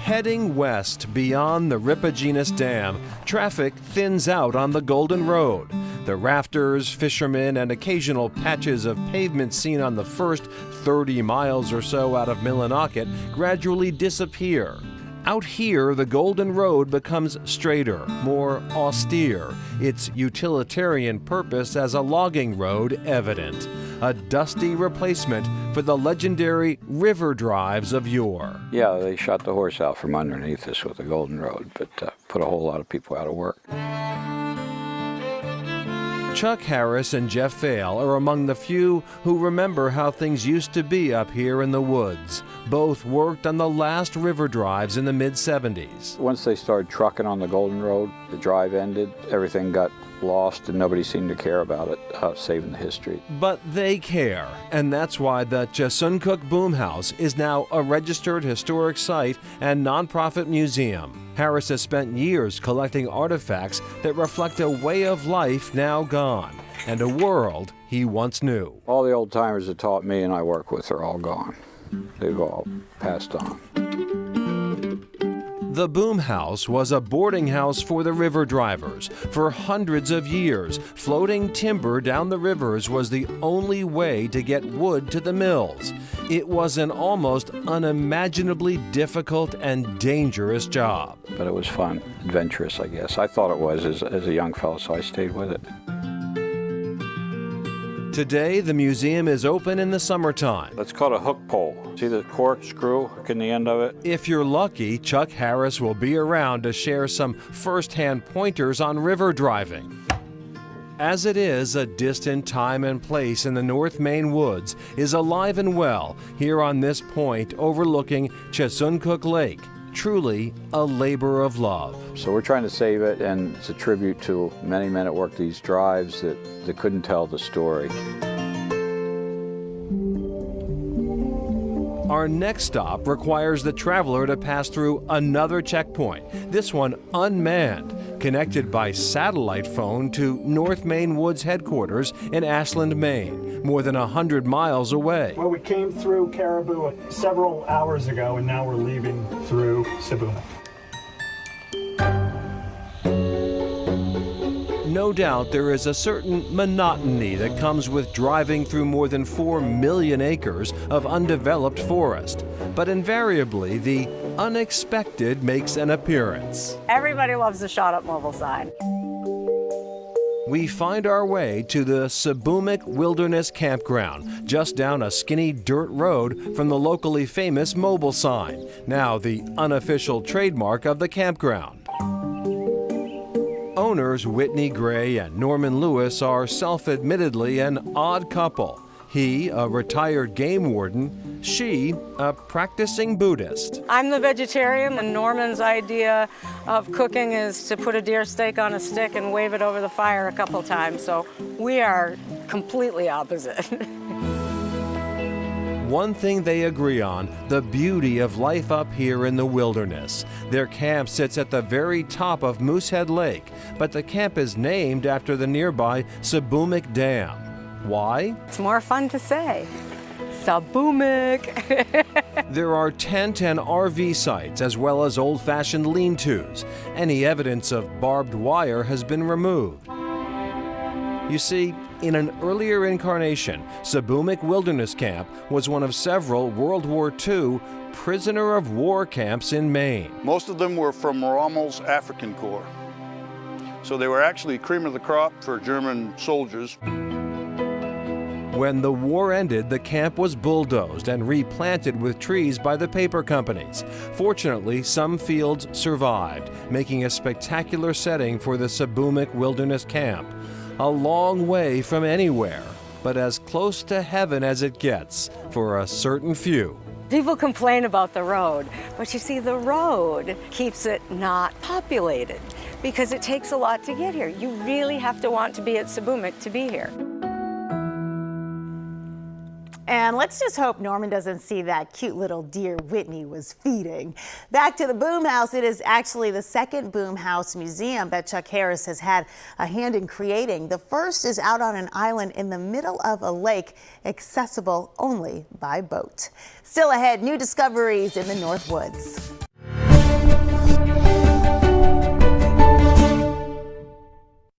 Heading west beyond the Ripagenus Dam, traffic thins out on the Golden Road. The rafters, fishermen, and occasional patches of pavement seen on the first 30 miles or so out of Millinocket gradually disappear. Out here, the Golden Road becomes straighter, more austere, its utilitarian purpose as a logging road evident. A dusty replacement for the legendary river drives of yore. Yeah, they shot the horse out from underneath us with the Golden Road, but put a whole lot of people out of work. Chuck Harris and Jeff Vail are among the few who remember how things used to be up here in the woods. Both worked on the last river drives in the mid-70s. Once they started trucking on the Golden Road, the drive ended, everything got lost and nobody seemed to care about it, saving the history. But they care, and that's why the Chesuncook Boom House is now a registered historic site and nonprofit museum. Harris has spent years collecting artifacts that reflect a way of life now gone and a world he once knew. All the old timers that taught me and I work with are all gone. They've all passed on. The Boom House was a boarding house for the river drivers. For hundreds of years, floating timber down the rivers was the only way to get wood to the mills. It was an almost unimaginably difficult and dangerous job. But it was fun, adventurous, I guess. I thought it was as a young fellow, so I stayed with it. Today, the museum is open in the summertime. It's called a hook pole. See the corkscrew hook in the end of it? If you're lucky, Chuck Harris will be around to share some first-hand pointers on river driving. As it is, a distant time and place in the North Maine woods is alive and well here on this point overlooking Chesuncook Lake. Truly a labor of love. So we're trying to save it, and it's a tribute to many men that worked these drives that couldn't tell the story. Our next stop requires the traveler to pass through another checkpoint, this one unmanned, connected by satellite phone to North Maine Woods headquarters in Ashland, Maine, more than 100 miles away. Well, we came through Caribou several hours ago, and now we're leaving through Seboomook. No doubt there is a certain monotony that comes with driving through more than 4 million acres of undeveloped forest. But invariably, the unexpected makes an appearance. Everybody loves the shot-up mobile sign. We find our way to the Seboomook Wilderness Campground, just down a skinny dirt road from the locally famous mobile sign, now the unofficial trademark of the campground. Owners Whitney Gray and Norman Lewis are self-admittedly an odd couple. He, a retired game warden, she, a practicing Buddhist. I'm the vegetarian, and Norman's idea of cooking is to put a deer steak on a stick and wave it over the fire a couple times, so we are completely opposite. One thing they agree on, the beauty of life up here in the wilderness. Their camp sits at the very top of Moosehead Lake, but the camp is named after the nearby Seboomook Dam. Why? It's more fun to say. Seboomook. There are tent and RV sites as well as old-fashioned lean-tos. Any evidence of barbed wire has been removed. You see, in an earlier incarnation, Seboomook Wilderness Camp was one of several World War II prisoner of war camps in Maine. Most of them were from Rommel's African Corps. So they were actually cream of the crop for German soldiers. When the war ended, the camp was bulldozed and replanted with trees by the paper companies. Fortunately, some fields survived, making a spectacular setting for the Seboomook Wilderness Camp. A long way from anywhere, but as close to heaven as it gets for a certain few. People complain about the road, but you see, the road keeps it not populated because it takes a lot to get here. You really have to want to be at Seboomook to be here. And let's just hope Norman doesn't see that cute little deer Whitney was feeding. Back to the Boom House. It is actually the second Boom House museum that Chuck Harris has had a hand in creating. The first is out on an island in the middle of a lake, accessible only by boat. Still ahead, new discoveries in the North Woods.